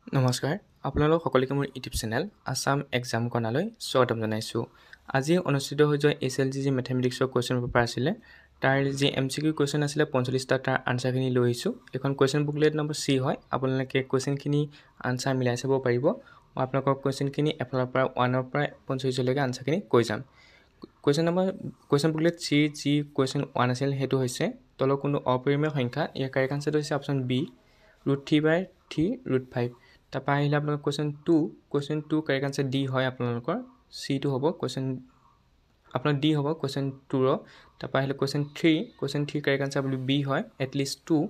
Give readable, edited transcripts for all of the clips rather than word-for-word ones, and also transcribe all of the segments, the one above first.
নমস্কাৰ আপোনালোক সকলোকে মোৰ ইউটিউব চেনেল আসাম এক্সাম কৰ্ণাৰলৈ স্বাগতম জনাইছোঁ। আজি অনুষ্ঠিত হৈ যোৱা SLGG মেথমেটিক্সৰ কুৱেশ্যন পেপাৰ আছিলে। তাৰ যি MCQ কুৱেশ্যন আছিলে 45টা, তাৰ আনচাৰখিনি লৈ আহিছোঁ। এখন কুৱেশ্যন বুকলেট নম্বৰ C হয়। আপোনালোকে কুৱেশ্যনখিনি আনচাৰ মিলাই চাব পাৰিব। মই আপোনালোকৰ কুৱেশ্যনখিনি এফালৰ পৰা 1ৰ পৰা 45লৈকে আনচাৰখিনি কৈ যাম। কুৱেশ্যন বুকলেট C যি কুৱেশ্যন 1 আছিল সেইটো হৈছে তলৰ কোনো অপৰিমেয় সংখ্যা। ইয়াৰ কাৰেক্ট আনচাৰটো হৈছে অপশ্যন B √3/3 √5। তাৰপৰা আহিলে আপোনালোকৰ কুৱেশ্যন 2 কাৰেক্ট আনচাৰ D হয়। আপোনালোকৰ C2 হ'ব কুৱেশ্যন আপোনাৰ D হ'ব কুৱেশ্যন 2ৰ। তাৰপৰা আহিলে কুৱেশ্যন 3 কাৰেক্ট আনচাৰ বুলি B হয় এটলিষ্ট 2।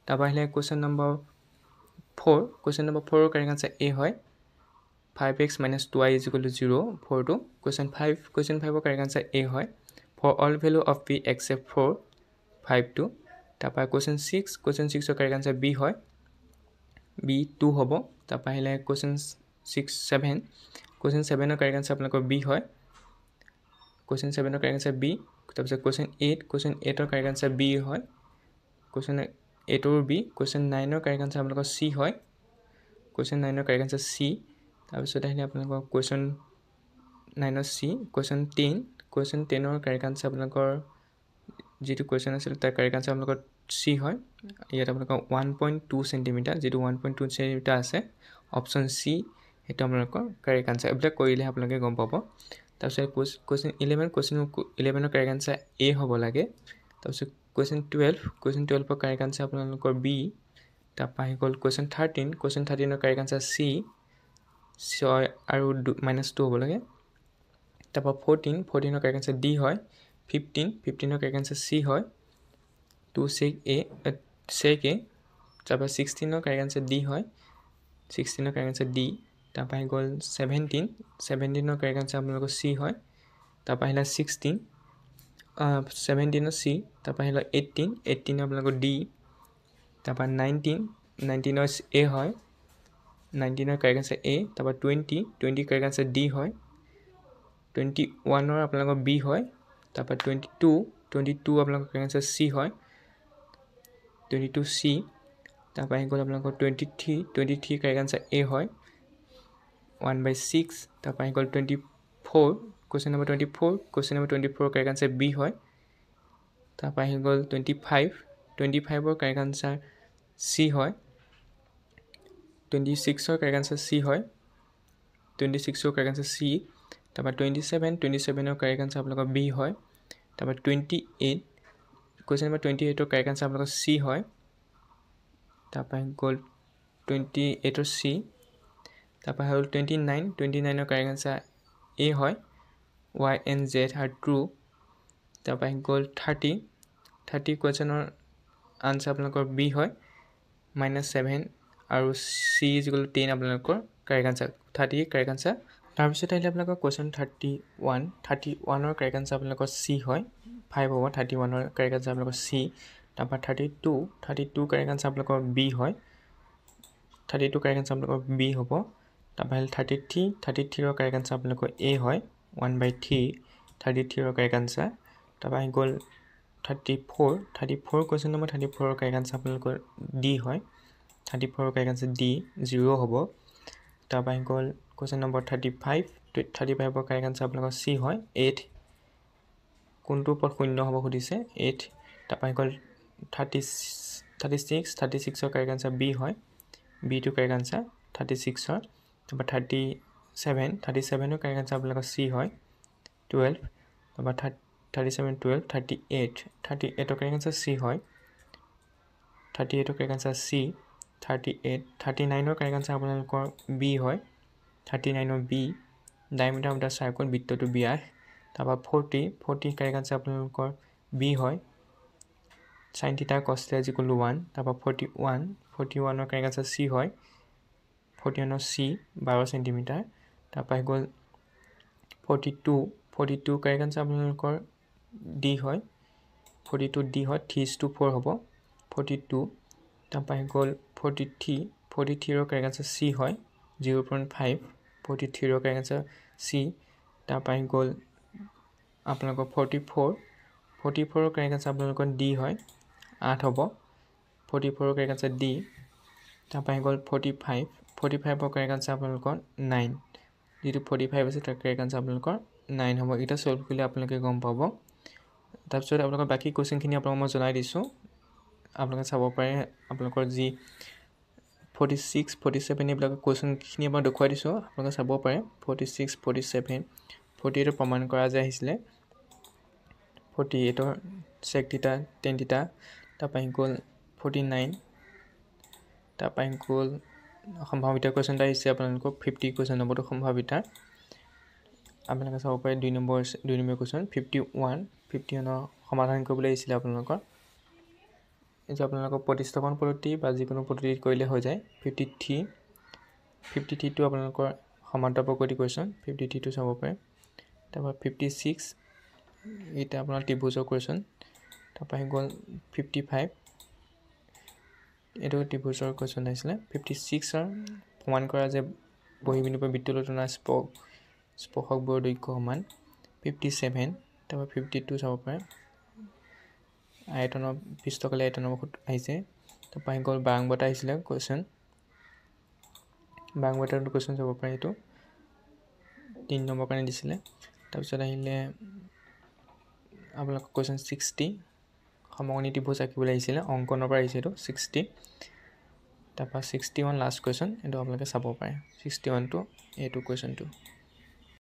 তাৰপৰা আহিলে কুৱেশ্যন নম্বৰ 4 ৰ কাৰেক্ট আনচাৰ A হয় 5x - 2y = 0 4টো। কুৱেশ্যন 5ৰ কাৰেক্ট আনচাৰ A হয় for all value of p except 4 5টো। তাৰপৰা কুৱেশ্যন 6ৰ কাৰেক্ট আনচাৰ B হয় B2 হ'ব। তাৰপৰা আহিলে কুৱেশ্যন 7ৰ কাৰেক্ট আনচাৰ আপোনালোকৰ B হয় কুৱেশ্যন 7ৰ কাৰেক্ট আনচাৰ B। তাৰপিছত কুৱেশ্যন 8ৰ কাৰেক্ট আনচাৰ B হয় কুৱেশ্যন 8ৰ B। কুৱেশ্যন 9ৰ কাৰেক্ট আনচাৰ আপোনালোকৰ C হয় কুৱেশ্যন 9ৰ কাৰেক্ট আনচাৰ C। তাৰপিছত আহিলে আপোনালোকৰ কুৱেশ্যন 9ৰ C। কুৱেশ্যন 10ৰ কাৰেক্ট আনচাৰ আপোনালোকৰ যিটো কুৱেশ্যন আছিল তাৰ কাৰেক্ট আনচাৰ আপোনালোকৰ C হয়। ইয়াত আপোনালোকৰ 1.2 চেণ্টিমিটাৰ যিটো 1.2 চেণ্টিমিটাৰ আছে অপশ্যন C সেইটো আপোনালোকৰ কাৰেক্ট আনচাৰ। এইবিলাক কৰিলেহে আপোনালোকে গম পাব। তাৰপিছত কুৱেশ্যন 11ৰ কাৰেক্ট আনচাৰ A হ'ব লাগে। তাৰপিছত কুৱেশ্যন 12ৰ কাৰেক্ট আনচাৰ আপোনালোকৰ B। তাৰপৰা আহি গ'ল কুৱেশ্যন 13ৰ কাৰেক্ট আনচাৰ C 6 আৰু -2 হ'ব লাগে। তাৰপৰা 14ৰ কাৰেক্ট আনচাৰ D হয় 15ৰ কাৰেক্ট আনচাৰ C হয় 2 sec A। তাৰপৰা 16ৰ কাৰেক্ট আনচাৰ D হয় 16ৰ কাৰেক্ট আনচাৰ D। তাৰপৰা আহি গ'ল 17ৰ কাৰেক্ট আনচাৰ আপোনালোকৰ C হয়। তাৰপৰা আহিলে 17ৰ C। তাৰপৰা আহিলে 18ৰ আপোনালোকৰ D। তাৰপৰা 19ৰ A হয় 19ৰ কাৰেক্ট আনচাৰ A। তাৰপৰা 20 কাৰেক্ট আনচাৰ D হয় 21ৰ আপোনালোকৰ B হয়। তাৰপৰা 22 আপোনালোকৰ কাৰেক্ট আনচাৰ C হয় 22 C। তাৰপৰা আহি গ'ল আপোনালোকৰ 23 কাৰেক্ট আনচাৰ A হয় 1/6। তাৰপৰা আহি গ'ল 24 কুৱেশ্যন নম্বৰ 24ৰ কাৰেক্ট আনচাৰ B হয়। তাৰপৰা আহি গ'ল 25ৰ কাৰেক্ট আনচাৰ C হয় 26ৰ কাৰেক্ট আনচাৰ C হয় 26ৰ কাৰেক্ট আনচাৰ C। তাৰপৰা 27ৰ কাৰেক্ট আনচাৰ আপোনালোকৰ B হয়। তাৰপৰা 28 কুৱেশ্যন নম্বৰ 28ৰ কাৰেক্ট আনচাৰ আপোনালোকৰ C হয়। তাৰপৰা গ'ল 28ৰ C। তাৰপৰা হ'ল 29ৰ কাৰেক্ট আনচাৰ A হয় Y and Z are true। তাৰপৰা গ'ল 30 কুৱেশ্যনৰ আনচাৰ আপোনালোকৰ B হয় -7 আৰু C = 10 আপোনালোকৰ কাৰেক্ট আনচাৰ 30 কাৰেক্ট আনচাৰ। তাৰপিছত আহিলে আপোনালোকৰ কুৱেশ্যন 31ৰ কাৰেক্ট আনচাৰ আপোনালোকৰ C হয় 5 হ'ব 31ৰ কাৰেক্ট আনচাৰ আপোনালোকৰ C। তাৰপৰা 32 কাৰেক্ট আনচাৰ আপোনালোকৰ B হয় 32 কাৰেক্ট আনচাৰ আপোনালোকৰ B হ'ব। তাৰপৰা আহিলে 33ৰ কাৰেক্ট আনচাৰ আপোনালোকৰ A হয় 1/3 33ৰ কাৰেক্ট আনচাৰ। তাৰপৰা আহি গ'ল 34 কুৱেশ্যন নম্বৰ 34ৰ কাৰেক্ট আনচাৰ আপোনালোকৰ D হয় 34ৰ কাৰেক্ট আনচাৰ D 0 হ'ব। তাৰপৰা আহি গ'ল কুৱেশ্যন নম্বৰ 35ৰ কাৰেক্ট আনচাৰ আপোনালোকৰ C হয় 8 কোনটোৰ ওপৰত শূন্য হ'ব সুধিছে 8। তাৰপৰা আহি গ'ল 36ৰ কাৰেক্ট আনচাৰ B হয় B2 কাৰেক্ট আনচাৰ 36ৰ। তাৰপৰা 37ৰ কাৰেক্ট আনচাৰ আপোনালোকৰ C হয় 12। তাৰপৰা 38ৰ কাৰেক্ট আনচাৰ C হয় 38ৰ কাৰেক্ট আনচাৰ C 39ৰ কাৰেক্ট আনচাৰ আপোনালোকৰ B হয় 39ৰ B diameter of the circle বৃত্তটো ব্যাস। তাৰপৰা 40 কাৰেক্ট আনচাৰ আপোনালোকৰ B হয় sin θ cos θ = 1। তাৰপৰা 41ৰ কাৰেক্ট আনচাৰ C হয় 41ৰ C 12 চেণ্টিমিটাৰ। তাৰপৰা গ'ল 42 কাৰেক্ট আনচাৰ আপোনালোকৰ D হয় 42 D হয় 3:4 হ'ব 42। তাৰপৰা গ'ল 43ৰ কাৰেক্ট আনচাৰ C হয় 0.5 43ৰ কাৰেক্ট আনচাৰ C। তাৰপৰা গ'ল আপোনালোকৰ 44ৰ কাৰেক্ট আনচাৰ আপোনালোকৰ D হয় 8 হ'ব 44ৰ কাৰেক্ট আনচাৰ D। তাৰপৰা গ'ল 45 45 কাৰেক্ট আনসাৰ আপোনালোকৰ 9 যেটো 45 আছে তাৰ কাৰেক্ট আনসাৰ আপোনালোকৰ 9 হ'ব এটা সলভ কৰিলে আপোনালোকে গম পাব তাৰ পিছত আপোনালোকৰ বাকি কোৱেশ্চন খিনি আপোনালোকক মই জনাই দিছো আপোনালোকে চাব পাৰে আপোনালোকৰ যি 46 47 এইবিলাক কোৱেশ্চন খিনি মই দেখুৱাই দিছো আপোনালোকে চাব পাৰে 46 47 48 প্ৰমাণ কৰা যায় আহিছিলে 48 sec theta tan theta তাৰপা ইকুৱেল 49 তাৰপা ইকুৱেল সম্ভাৱিত কোৱেশ্চন এটা আহিছে আপোনালোকক 50 কোৱেশ্চন নম্বৰটো সম্ভাৱিত আপোনালোকে চাব পাৰে 2 নম্বৰ কোৱেশ্চন 51 51 সমাধান কৰিবলৈ আহিছিল আপোনালোকৰ এই যে আপোনালোকৰ প্ৰতিস্থাপন পদ্ধতি বা যিকোনো পদ্ধতি কৰিলে হৈ যায় 53 টো আপোনালোকৰ সমান্তৰাল প্ৰকৃতিৰ কোৱেশ্চন 53 টো চাব পাৰে তাৰপা 56 এটা আপোনাৰ ত্ৰিভুজৰ কোৱেশ্চন তাৰপা গল 55 এটো ত্ৰিভুজৰ কোৱেশ্চন আহিছিল 56 ৰ প্ৰমাণ কৰা যে বহিবিন্দুৰ বৃত্তলৰ তুলনাত স্পৰ্শক বৰৰ দৈৰ্ঘ্য সমান 57 তাৰপা 52 চাব পাৰে আয়তনৰ পৃষ্ঠকালি আয়তনৰ আহিছে তাৰপা গল বাৰংবটা আহিছিল কোৱেশ্চন বাৰংবটাৰ কোৱেশ্চন চাব পাৰে এটো 3 নম্বৰ কাৰণে দিছিল তাৰ পিছত আহিলে আপোনালোকৰ কোৱেশ্চন 60 সমকোণী ত্ৰিভুজ আঁকিবলৈ আহিছিল অংকনৰ পৰা আহিছে এটো 60 তাৰপা 61 লাষ্ট কোৱেশ্চন এটো আপোনালোকে চাব পাৰে 61 টো এটো কোৱেশ্চনটো